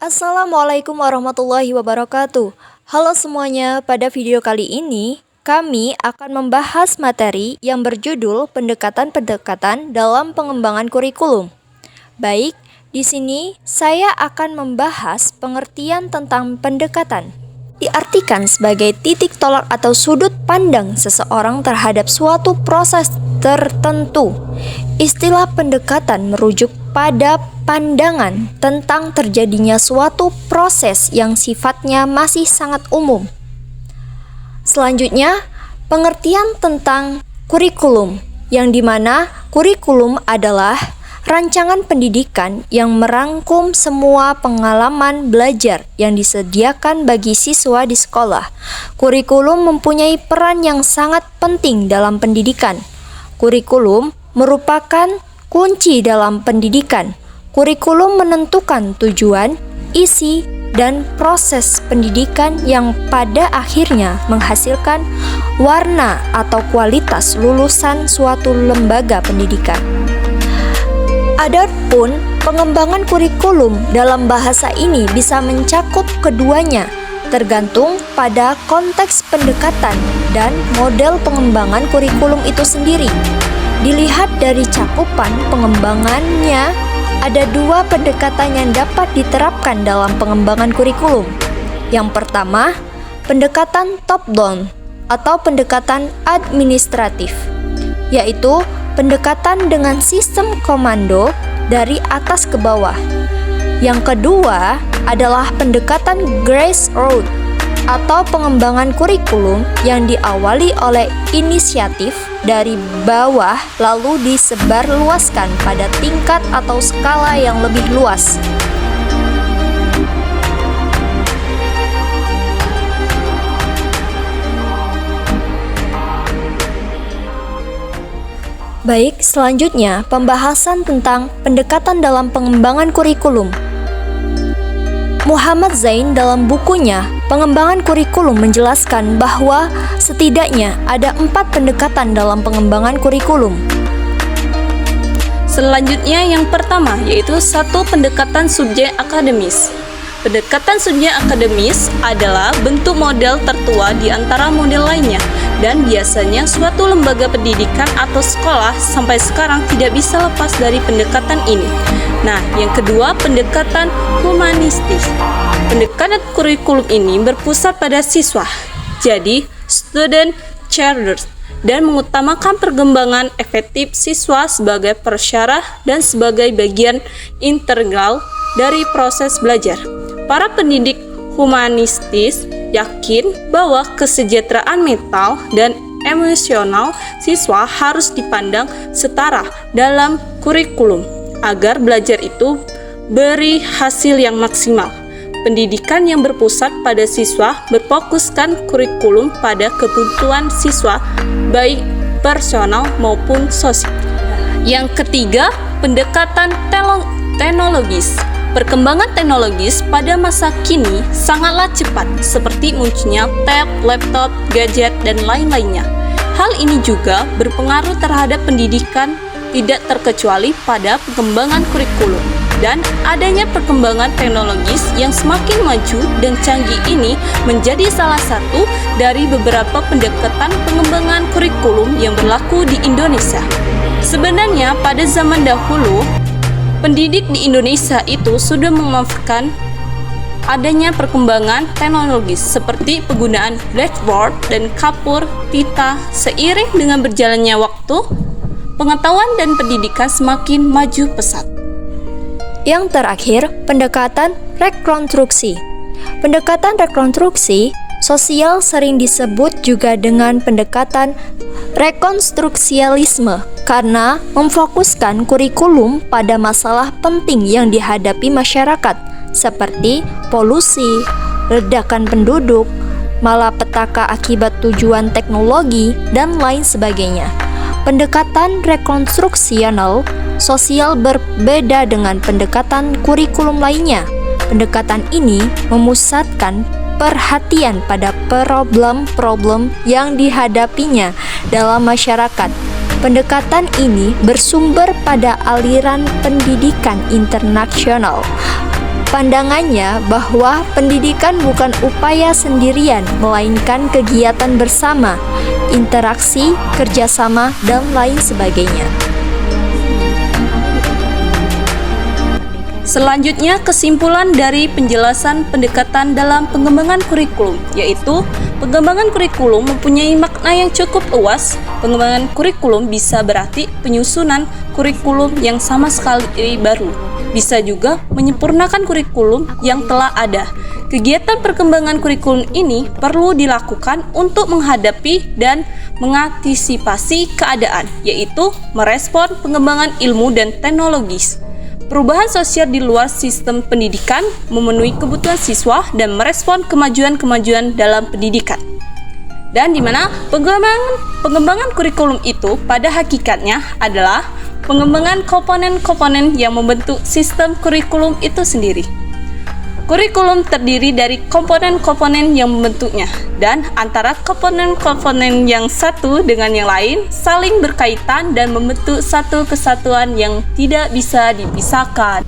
Assalamualaikum warahmatullahi wabarakatuh. Halo semuanya, pada video kali ini kami akan membahas materi yang berjudul pendekatan-pendekatan dalam pengembangan kurikulum. Baik, di sini saya akan membahas pengertian tentang pendekatan. Diartikan sebagai titik tolak atau sudut pandang seseorang terhadap suatu proses tertentu. Istilah pendekatan merujuk pada pandangan tentang terjadinya suatu proses yang sifatnya masih sangat umum. Selanjutnya, pengertian tentang kurikulum, yang dimana kurikulum adalah rancangan pendidikan yang merangkum semua pengalaman belajar yang disediakan bagi siswa di sekolah. Kurikulum mempunyai peran yang sangat penting dalam pendidikan. Kurikulum merupakan kunci dalam pendidikan. Kurikulum menentukan tujuan, isi, dan proses pendidikan yang pada akhirnya menghasilkan warna atau kualitas lulusan suatu lembaga pendidikan. Adapun pengembangan kurikulum dalam bahasa ini bisa mencakup keduanya, tergantung pada konteks pendekatan dan model pengembangan kurikulum itu sendiri. Dilihat dari cakupan pengembangannya, ada dua pendekatan yang dapat diterapkan dalam pengembangan kurikulum. Yang pertama, pendekatan top-down atau pendekatan administratif, yaitu pendekatan dengan sistem komando dari atas ke bawah. Yang kedua adalah pendekatan grassroots atau pengembangan kurikulum yang diawali oleh inisiatif dari bawah lalu disebarluaskan pada tingkat atau skala yang lebih luas. Baik, selanjutnya pembahasan tentang pendekatan dalam pengembangan kurikulum. Muhammad Zain dalam bukunya Pengembangan Kurikulum menjelaskan bahwa setidaknya ada 4 pendekatan dalam pengembangan kurikulum. Selanjutnya yang pertama yaitu satu pendekatan subjek akademis. Pendekatan subjek akademis adalah bentuk model tertua di antara model lainnya, dan biasanya suatu lembaga pendidikan atau sekolah sampai sekarang tidak bisa lepas dari pendekatan ini. Nah, yang kedua, pendekatan humanistis. Pendekatan kurikulum ini berpusat pada siswa, jadi student centered, dan mengutamakan perkembangan efektif siswa sebagai persyarat dan sebagai bagian integral dari proses belajar. Para pendidik humanistis yakin bahwa kesejahteraan mental dan emosional siswa harus dipandang setara dalam kurikulum agar belajar itu beri hasil yang maksimal. Pendidikan yang berpusat pada siswa berfokuskan kurikulum pada kebutuhan siswa baik personal maupun sosial. Yang ketiga, pendekatan teknologis. Perkembangan teknologis pada masa kini sangatlah cepat, seperti munculnya tab, laptop, gadget, dan lain-lainnya. Hal ini juga berpengaruh terhadap pendidikan, tidak terkecuali pada pengembangan kurikulum. Dan adanya perkembangan teknologis yang semakin maju dan canggih ini menjadi salah satu dari beberapa pendekatan pengembangan kurikulum yang berlaku di Indonesia. Sebenarnya pada zaman dahulu, pendidik di Indonesia itu sudah memanfaatkan adanya perkembangan teknologis seperti penggunaan blackboard dan kapur pita. Seiring dengan berjalannya waktu, pengetahuan dan pendidikan semakin maju pesat. Yang terakhir, pendekatan rekonstruksi. Pendekatan rekonstruksi sosial sering disebut juga dengan pendekatan rekonstruksialisme karena memfokuskan kurikulum pada masalah penting yang dihadapi masyarakat seperti polusi, ledakan penduduk, malapetaka akibat tujuan teknologi, dan lain sebagainya. Pendekatan rekonstruksional sosial berbeda dengan pendekatan kurikulum lainnya. Pendekatan ini memusatkan perhatian pada problem-problem yang dihadapinya dalam masyarakat. Pendekatan ini bersumber pada aliran pendidikan internasional Pandangannya bahwa pendidikan bukan upaya sendirian, melainkan kegiatan bersama, interaksi, kerjasama, dan lain sebagainya. Selanjutnya, kesimpulan dari penjelasan pendekatan dalam pengembangan kurikulum, yaitu pengembangan kurikulum mempunyai makna yang cukup luas. Pengembangan kurikulum bisa berarti penyusunan kurikulum yang sama sekali baru. Bisa juga menyempurnakan kurikulum yang telah ada. Kegiatan perkembangan kurikulum ini perlu dilakukan untuk menghadapi dan mengantisipasi keadaan, yaitu merespon pengembangan ilmu dan teknologis, perubahan sosial di luar sistem pendidikan, memenuhi kebutuhan siswa, dan merespon kemajuan-kemajuan dalam pendidikan. Dan di mana pengembangan kurikulum itu pada hakikatnya adalah pengembangan komponen-komponen yang membentuk sistem kurikulum itu sendiri. Kurikulum terdiri dari komponen-komponen yang membentuknya, dan antara komponen-komponen yang satu dengan yang lain saling berkaitan dan membentuk satu kesatuan yang tidak bisa dipisahkan.